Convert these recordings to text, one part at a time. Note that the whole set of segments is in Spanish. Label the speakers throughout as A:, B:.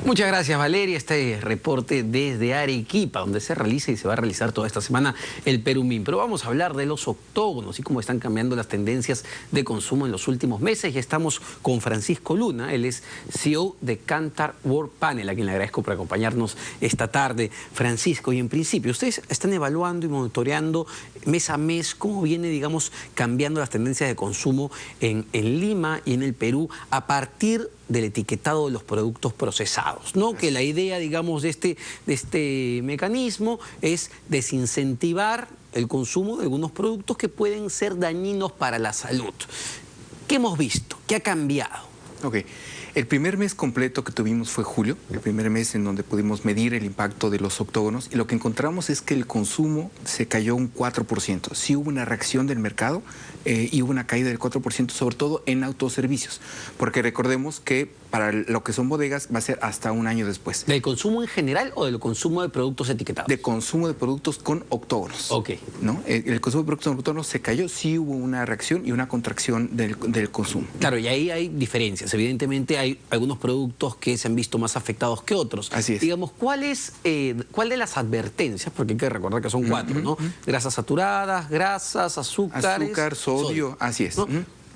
A: Muchas gracias, Valeria. Este reporte desde Arequipa, donde se realiza y se va a realizar toda esta semana el Perumín. Pero vamos a hablar de los octógonos y cómo están cambiando las tendencias de consumo en los últimos meses. Y estamos con Francisco Luna, él es CEO de Kantar World Panel, a quien le agradezco por acompañarnos esta tarde. Francisco, y en principio, ustedes están evaluando y monitoreando mes a mes cómo viene, digamos, cambiando las tendencias de consumo en Lima y en el Perú a partir del etiquetado de los productos procesados, ¿no? Que la idea, digamos, de este mecanismo es desincentivar el consumo de algunos productos que pueden ser dañinos para la salud. ¿Qué hemos visto? ¿Qué ha cambiado?
B: Ok. El primer mes completo que tuvimos fue julio, el primer mes en donde pudimos medir el impacto de los octógonos, y lo que encontramos es que el consumo se cayó un 4%. Sí hubo una reacción del mercado y hubo una caída del 4%, sobre todo en autoservicios, porque recordemos que para lo que son bodegas va a ser hasta un año después.
A: ¿Del consumo en general o del consumo de productos etiquetados?
B: De consumo de productos con octógonos.
A: Ok.
B: ¿No? El consumo de productos con octógonos se cayó, sí hubo una reacción y una contracción del consumo.
A: Claro, y ahí hay diferencias. Evidentemente hay algunos productos que se han visto más afectados que otros.
B: Así es.
A: Digamos, ¿cuál de las advertencias? Porque hay que recordar que son cuatro, ¿no? Grasas saturadas, grasas, azúcares...
B: Azúcar, sodio, así es.
A: ¿No?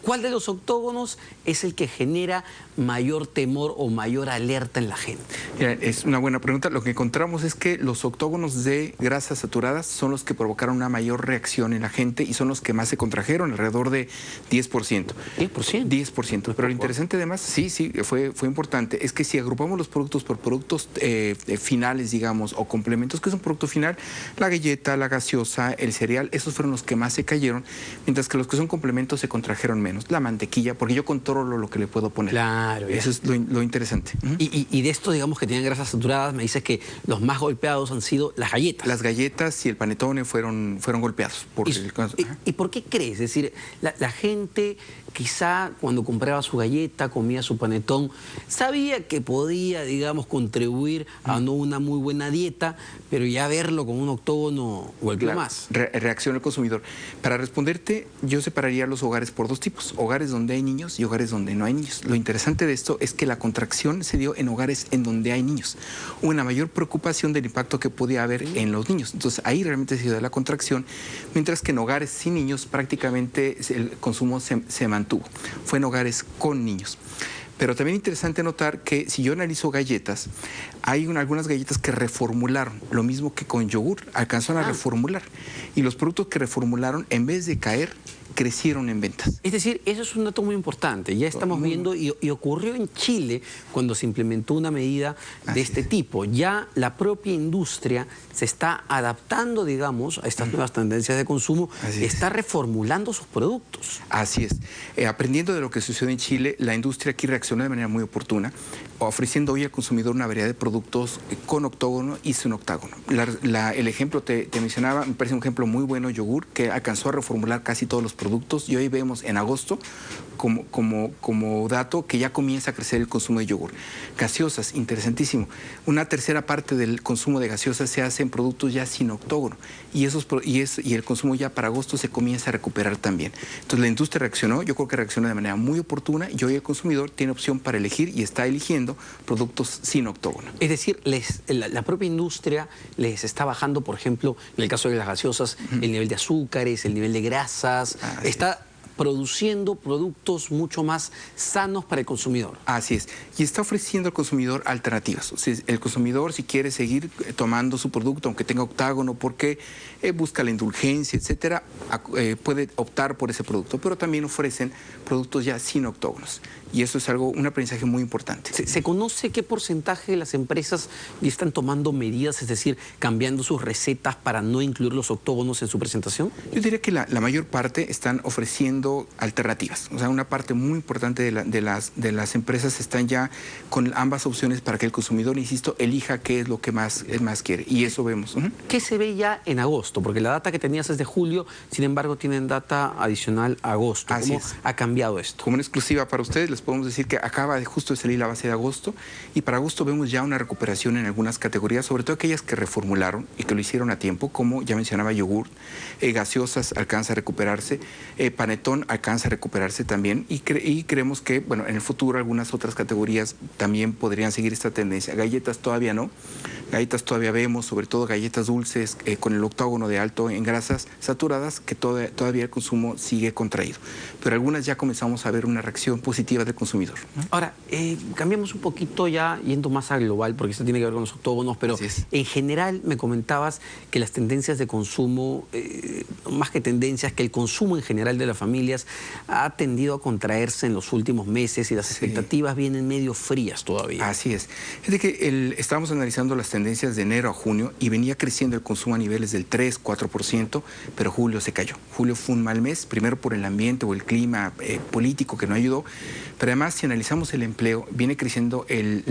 A: ¿Cuál de los octógonos es el que genera mayor temor o mayor alerta en la gente?
B: Mira, es una buena pregunta. Lo que encontramos es que los octógonos de grasas saturadas son los que provocaron una mayor reacción en la gente y son los que más se contrajeron, alrededor de 10%.
A: ¿10%?
B: 10%. Pero lo interesante además, sí, fue importante, es que si agrupamos los productos por productos finales, digamos, o complementos, que es un producto final, la galleta, la gaseosa, el cereal, esos fueron los que más se cayeron, mientras que los que son complementos se contrajeron menos. La mantequilla, porque yo controlo lo que le puedo poner.
A: Claro.
B: Eso es lo interesante.
A: Y de esto, digamos, que tienen grasas saturadas, me dices que los más golpeados han sido las galletas.
B: Las galletas y el panetone fueron golpeados.
A: ¿Y por qué crees? Es decir, la gente quizá cuando compraba su galleta, comía su panetón, sabía que podía, digamos, contribuir a no una muy buena dieta, pero ya verlo con un octógono golpeó más.
B: Reacción del consumidor. Para responderte, yo separaría los hogares por dos tipos: hogares donde hay niños y hogares donde no hay niños. Lo interesante de esto es que la contracción se dio en hogares en donde hay niños. Una mayor preocupación del impacto que podía haber en los niños. Entonces ahí realmente se dio la contracción, mientras que en hogares sin niños prácticamente el consumo se mantuvo. Fue en hogares con niños. Pero también interesante notar que si yo analizo galletas, hay algunas galletas que reformularon, lo mismo que con yogur, alcanzaron a reformular. Y los productos que reformularon, en vez de caer, crecieron en ventas.
A: Es decir, eso es un dato muy importante. Ya estamos viendo, y ocurrió en Chile cuando se implementó una medida de este tipo. Ya la propia industria se está adaptando, digamos, a estas nuevas tendencias de consumo, está reformulando sus productos.
B: Así es. Aprendiendo de lo que sucedió en Chile, la industria aquí reaccionó de manera muy oportuna, ofreciendo hoy al consumidor una variedad de productos con octógono y sin octágono. El ejemplo te mencionaba, me parece un ejemplo muy bueno, yogur, que alcanzó a reformular casi todos los productos, y hoy vemos en agosto como dato que ya comienza a crecer el consumo de yogur. Gaseosas, interesantísimo. Una tercera parte del consumo de gaseosas se hace en productos ya sin octógono, y el consumo ya para agosto se comienza a recuperar también. Entonces la industria reaccionó, yo creo que reaccionó de manera muy oportuna, y hoy el consumidor tiene opción para elegir y está eligiendo productos sin octógono.
A: Es decir, la propia industria les está bajando, por ejemplo, en el caso de las gaseosas, el nivel de azúcares, el nivel de grasas, está produciendo productos mucho más sanos para el consumidor.
B: Así es. Y está ofreciendo al consumidor alternativas. O sea, el consumidor, si quiere seguir tomando su producto, aunque tenga octágono, porque busca la indulgencia, etcétera, puede optar por ese producto. Pero también ofrecen productos ya sin octógonos. Y eso es un aprendizaje muy importante.
A: ¿Se conoce qué porcentaje de las empresas están tomando medidas, es decir, cambiando sus recetas para no incluir los octógonos en su presentación?
B: Yo diría que la mayor parte están ofreciendo alternativas. O sea, una parte muy importante de las empresas están ya con ambas opciones para que el consumidor, insisto, elija qué es lo que más quiere. Y eso vemos.
A: ¿Qué se ve ya en agosto? Porque la data que tenías es de julio, sin embargo tienen data adicional a agosto. ¿Cómo ha cambiado esto?
B: Como una exclusiva para ustedes, les les podemos decir que acaba de justo de salir la base de agosto y para agosto vemos ya una recuperación en algunas categorías, sobre todo aquellas que reformularon y que lo hicieron a tiempo, como ya mencionaba yogur, gaseosas alcanza a recuperarse, panetón alcanza a recuperarse también y creemos que, bueno, en el futuro algunas otras categorías también podrían seguir esta tendencia. Galletas todavía no, galletas todavía vemos, sobre todo galletas dulces con el octógono de alto en grasas saturadas, que todavía el consumo sigue contraído. Pero algunas ya comenzamos a ver una reacción positiva del consumidor, ¿no?
A: Ahora, cambiamos un poquito ya, yendo más a global, porque esto tiene que ver con los octógonos, pero en general me comentabas que las tendencias de consumo, más que tendencias, que el consumo en general de las familias ha tendido a contraerse en los últimos meses y las expectativas vienen medio frías todavía.
B: Así es. Es de que estábamos analizando las tendencias de enero a junio y venía creciendo el consumo a niveles del 3, 4%, pero julio se cayó. Julio fue un mal mes, primero por el ambiente o el clima político que no ayudó, pero además si analizamos el empleo, viene creciendo el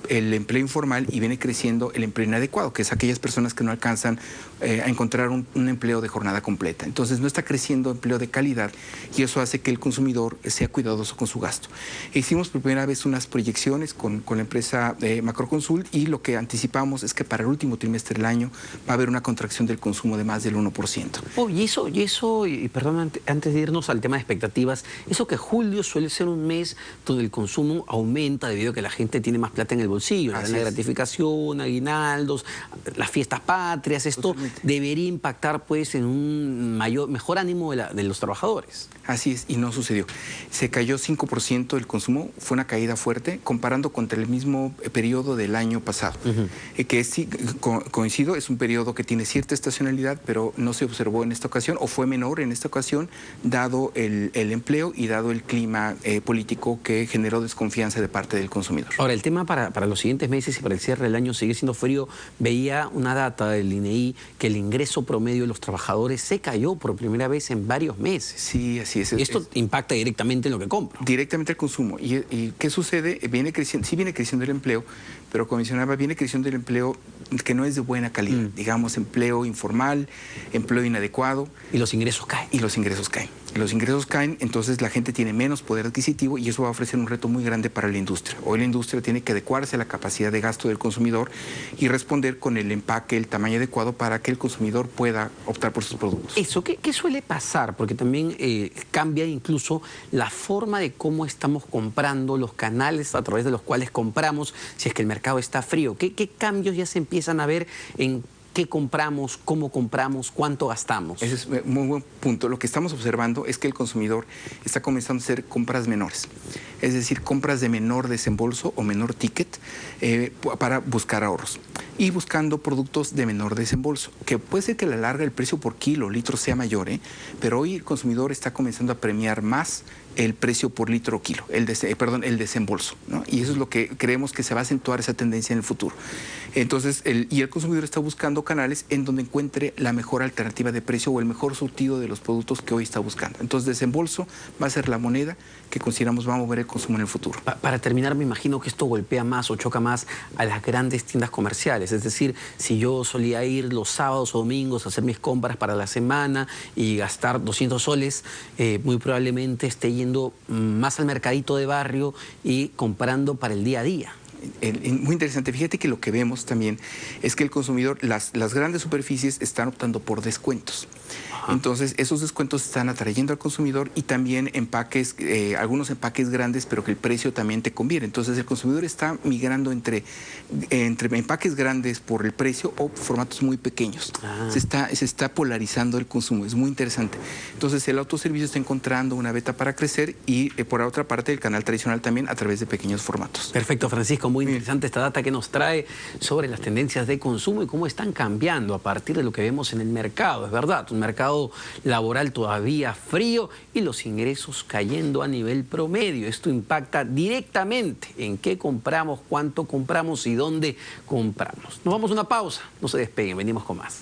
B: empleo informal y viene creciendo el empleo inadecuado, que es aquellas personas que no alcanzan a encontrar un empleo de jornada completa. Entonces no está creciendo empleo de calidad y eso hace que el consumidor sea cuidadoso con su gasto. Hicimos por primera vez unas proyecciones con la empresa Macroconsult y lo que anticipamos es que para el último trimestre del año va a haber una contracción del consumo de más del 1%.
A: Oh, y perdón, antes de irnos al tema de expectativas, eso que julio suele ser un mes donde el consumo aumenta debido a que la gente tiene más plata en el bolsillo, la gratificación, aguinaldos, las fiestas patrias, esto debería impactar pues en un mejor ánimo de los trabajadores.
B: Así es, y no sucedió. Se cayó 5% el consumo, fue una caída fuerte, comparando contra el mismo periodo del año pasado. Que sí, coincido, es un periodo que tiene cierta estacionalidad, pero no se observó en esta ocasión, o fue menor en esta ocasión, dado el empleo y dado el clima político que generó desconfianza de parte del consumidor.
A: Ahora, el tema para los siguientes meses y para el cierre del año sigue siendo frío. Veía una data del INEI que el ingreso promedio de los trabajadores se cayó por primera vez en varios meses.
B: Sí, así es.
A: Y esto impacta directamente en lo que compro.
B: Directamente al consumo. ¿Y qué sucede? Viene creciendo, sí viene creciendo el empleo, pero como mencionaba, viene creciendo el empleo que no es de buena calidad. Digamos, empleo informal, empleo inadecuado.
A: Y los ingresos caen.
B: Y los ingresos caen. Los ingresos caen, entonces la gente tiene menos poder adquisitivo y eso va a ofrecer un reto muy grande para la industria. Hoy la industria tiene que adecuarse a la capacidad de gasto del consumidor y responder con el empaque, el tamaño adecuado para que el consumidor pueda optar por sus productos.
A: Eso, ¿qué suele pasar? Porque también cambia incluso la forma de cómo estamos comprando, los canales a través de los cuales compramos, si es que el mercado está frío. ¿Qué cambios ya se empiezan a ver en qué compramos, cómo compramos, cuánto gastamos?
B: Ese es un muy buen punto. Lo que estamos observando es que el consumidor está comenzando a hacer compras menores, es decir, compras de menor desembolso o menor ticket para buscar ahorros y buscando productos de menor desembolso, que puede ser que a la larga el precio por kilo o litro sea mayor, pero hoy el consumidor está comenzando a premiar más el precio por litro o kilo, el desembolso, ¿no? Y eso es lo que creemos que se va a acentuar esa tendencia en el futuro. Entonces, el consumidor está buscando canales en donde encuentre la mejor alternativa de precio o el mejor surtido de los productos que hoy está buscando. Entonces, desembolso va a ser la moneda que consideramos va a mover el consumo en el futuro.
A: Para terminar, me imagino que esto golpea más o choca más a las grandes tiendas comerciales. Es decir, si yo solía ir los sábados o domingos a hacer mis compras para la semana y gastar 200 soles, muy probablemente esté yendo más al mercadito de barrio y comprando para el día a día.
B: Muy interesante. Fíjate que lo que vemos también es que el consumidor, las grandes superficies están optando por descuentos. Entonces, esos descuentos están atrayendo al consumidor y también empaques, algunos empaques grandes, pero que el precio también te conviene. Entonces, el consumidor está migrando entre empaques grandes por el precio o formatos muy pequeños. Se está polarizando el consumo. Es muy interesante. Entonces, el autoservicio está encontrando una beta para crecer y, por otra parte, el canal tradicional también a través de pequeños formatos.
A: Perfecto, Francisco. Muy interesante esta data que nos trae sobre las tendencias de consumo y cómo están cambiando a partir de lo que vemos en el mercado. Es verdad, un mercado laboral todavía frío y los ingresos cayendo a nivel promedio. Esto impacta directamente en qué compramos, cuánto compramos y dónde compramos. Nos vamos a una pausa. No se despeguen, venimos con más.